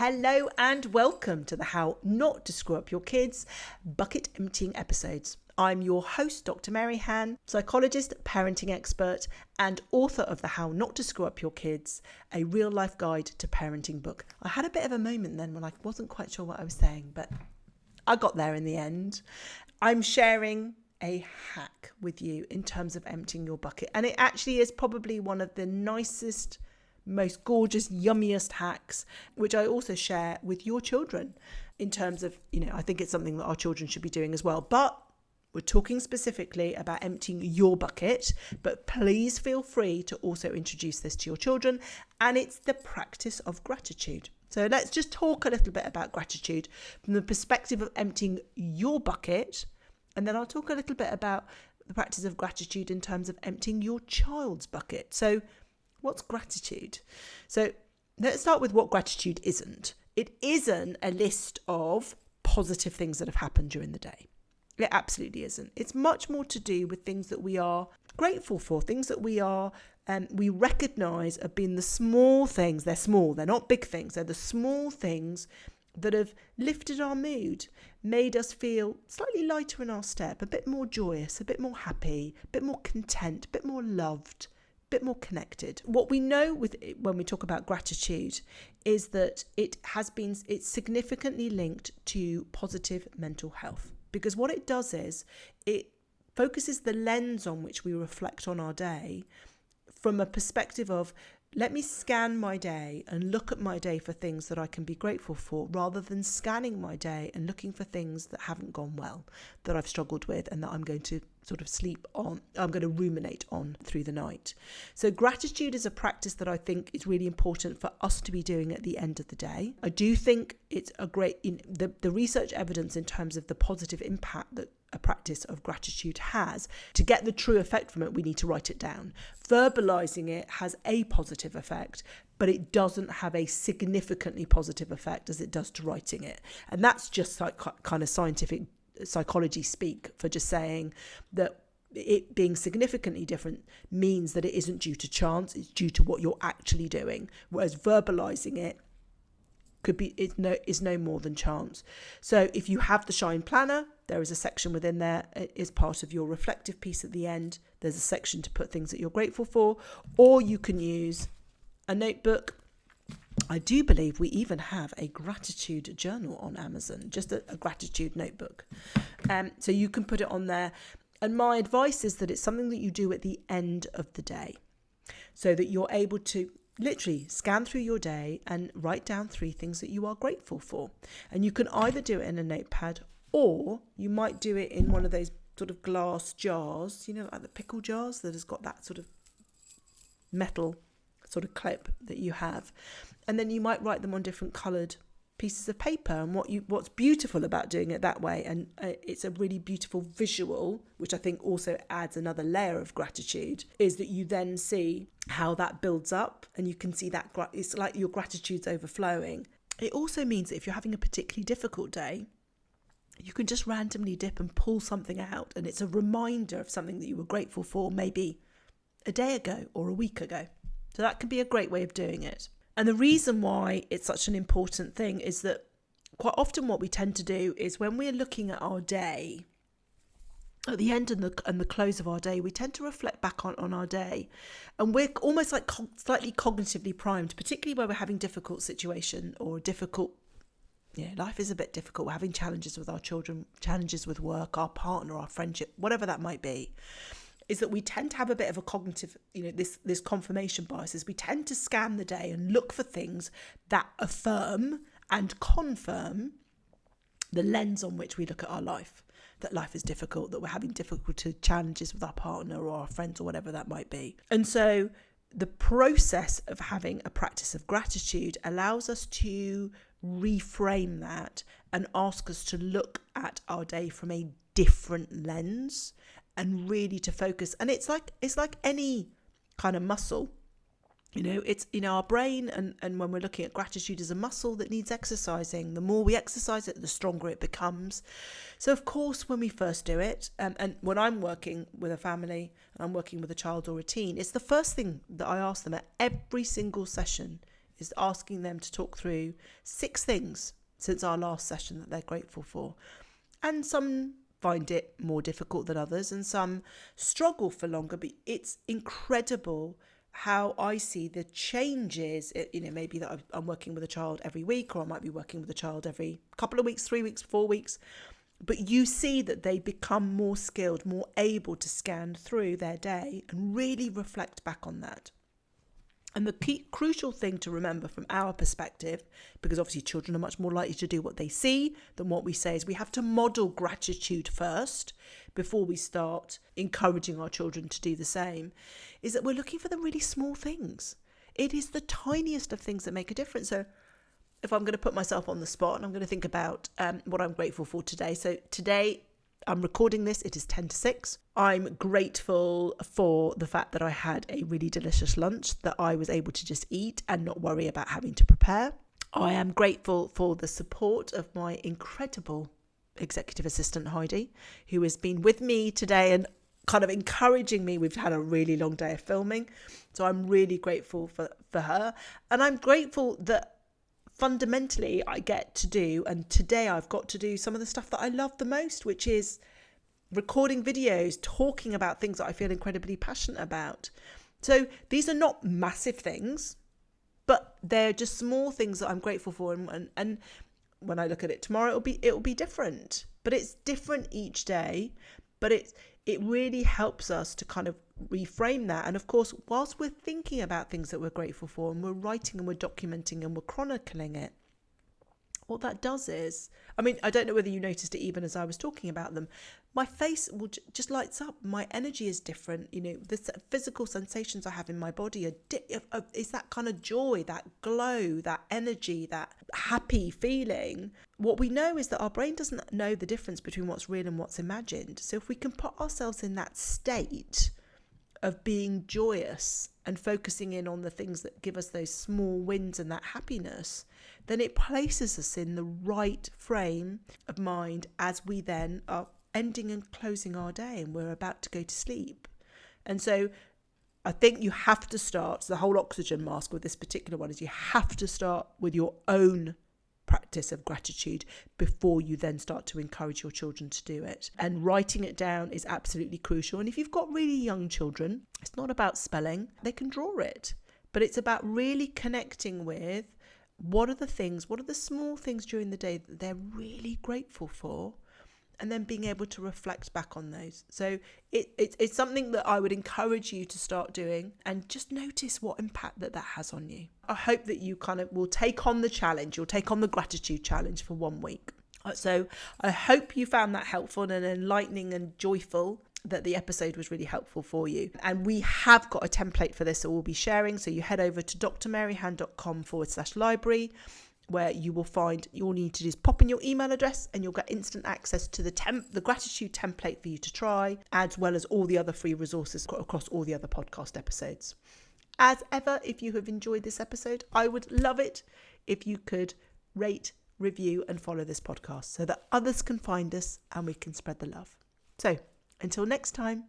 Hello and welcome to the How Not to Screw Up Your Kids bucket emptying episodes. I'm your host, Dr Maryhan, psychologist, parenting expert, and author of the How Not to Screw Up Your Kids, a real life guide to parenting book. I had a bit of a moment then when I wasn't quite sure what I was saying, but I got there in the end. I'm sharing a hack with you in terms of emptying your bucket, and it actually is probably one of the nicest, most gorgeous, yummiest hacks, which I also share with your children in terms of, I think it's something that our children should be doing as well. But we're talking specifically about emptying your bucket, but please feel free to also introduce this to your children. And it's the practice of gratitude. So let's just talk a little bit about gratitude from the perspective of emptying your bucket. And then I'll talk a little bit about the practice of gratitude in terms of emptying your child's bucket. So what's gratitude? So let's start with what gratitude isn't. It isn't a list of positive things that have happened during the day. It absolutely isn't. It's much more to do with things that we are grateful for, things that we recognise have been the small things. They're small, they're not big things. They're the small things that have lifted our mood, made us feel slightly lighter in our step, a bit more joyous, a bit more happy, a bit more content, a bit more loved, bit more connected. What we know when we talk about gratitude is that it's significantly linked to positive mental health, because what it does is it focuses the lens on which we reflect on our day from a perspective of, let me scan my day and look at my day for things that I can be grateful for, rather than scanning my day and looking for things that haven't gone well, that I've struggled with, and that I'm going to sort of sleep on, I'm going to ruminate on through the night. So gratitude is a practice that I think is really important for us to be doing at the end of the day. I do think it's a great, the research evidence in terms of the positive impact that a practice of gratitude has. To get the true effect from it, we need to write it down. Verbalizing it has a positive effect, but it doesn't have a significantly positive effect as it does to writing it. And that's just like kind of scientific psychology speak for just saying that it being significantly different means that it isn't due to chance, it's due to what you're actually doing. Whereas verbalizing it is no more than chance. So if you have the Shine Planner, there is a section within there. It is part of your reflective piece at the end. There's a section to put things that you're grateful for, or you can use a notebook. I do believe we even have a gratitude journal on Amazon, just a gratitude notebook. So you can put it on there. And my advice is that it's something that you do at the end of the day, so that you're able to literally scan through your day and write down 3 things that you are grateful for. And you can either do it in a notepad, or you might do it in one of those sort of glass jars, like the pickle jars that has got that sort of metal sort of clip that you have. And then you might write them on different coloured pieces of paper. And what's beautiful about doing it that way, and it's a really beautiful visual, which I think also adds another layer of gratitude, is that you then see how that builds up, and you can see that it's like your gratitude's overflowing. It also means that if you're having a particularly difficult day, you can just randomly dip and pull something out, and it's a reminder of something that you were grateful for maybe a day ago or a week ago. So that can be a great way of doing it. And the reason why it's such an important thing is that quite often what we tend to do is, when we're looking at our day, at the end and the close of our day, we tend to reflect back on our day, and we're almost like slightly cognitively primed, particularly where we're having difficult situation or life is a bit difficult. We're having challenges with our children, challenges with work, our partner, our friendship, whatever that might be. Is that we tend to have a bit of a cognitive, this confirmation bias, is we tend to scan the day and look for things that affirm and confirm the lens on which we look at our life, that life is difficult, that we're having difficulty challenges with our partner or our friends or whatever that might be. And so the process of having a practice of gratitude allows us to reframe that and ask us to look at our day from a different lens, and really to focus. And it's like any kind of muscle, it's in our brain, and when we're looking at gratitude as a muscle that needs exercising, the more we exercise it, the stronger it becomes. So of course, when we first do it, and when I'm working with a family and I'm working with a child or a teen, it's the first thing that I ask them at every single session is asking them to talk through 6 things since our last session that they're grateful for. And some find it more difficult than others, and some struggle for longer, but it's incredible how I see the changes. Maybe that I'm working with a child every week, or I might be working with a child every couple of weeks, 3 weeks, 4 weeks. But you see that they become more skilled, more able to scan through their day and really reflect back on that. And the key crucial thing to remember from our perspective, because obviously children are much more likely to do what they see than what we say, is we have to model gratitude first before we start encouraging our children to do the same, is that we're looking for the really small things. It is the tiniest of things that make a difference. So if I'm going to put myself on the spot and I'm going to think about what I'm grateful for today. So today I'm recording this, it is 10 to 6. I'm grateful for the fact that I had a really delicious lunch that I was able to just eat and not worry about having to prepare. I am grateful for the support of my incredible executive assistant, Heidi, who has been with me today and kind of encouraging me. We've had a really long day of filming, so I'm really grateful for her. And I'm grateful that fundamentally I get to do, and today I've got to do some of the stuff that I love the most, which is recording videos, talking about things that I feel incredibly passionate about. So these are not massive things, but they're just small things that I'm grateful for. And when I look at it tomorrow, it'll be different, but it's different each day. But it really helps us to kind of reframe that. And of course, whilst we're thinking about things that we're grateful for, and we're writing and we're documenting and we're chronicling it, what that does is, I don't know whether you noticed it even as I was talking about them, my face will just lights up. My energy is different. The physical sensations I have in my body is that kind of joy, that glow, that energy, that happy feeling. What we know is that our brain doesn't know the difference between what's real and what's imagined. So if we can put ourselves in that state of being joyous and focusing in on the things that give us those small wins and that happiness, then it places us in the right frame of mind as we then are ending and closing our day and we're about to go to sleep. And so I think you have to start, so the whole oxygen mask with this particular one is you have to start with your own practice of gratitude before you then start to encourage your children to do it. And writing it down is absolutely crucial. And if you've got really young children, it's not about spelling, they can draw it, but it's about really connecting with what are the small things during the day that they're really grateful for, and then being able to reflect back on those. So it's something that I would encourage you to start doing, and just notice what impact that has on you. I hope that you kind of will take on the challenge. You'll take on the gratitude challenge for 1 week. So I hope you found that helpful and enlightening and joyful, that the episode was really helpful for you. And we have got a template for this that we'll be sharing. So you head over to drmaryhan.com/library, where you will find, you'll need to just pop in your email address and you'll get instant access to the gratitude template for you to try, as well as all the other free resources across all the other podcast episodes. As ever, if you have enjoyed this episode, I would love it if you could rate, review and follow this podcast so that others can find us and we can spread the love. So until next time.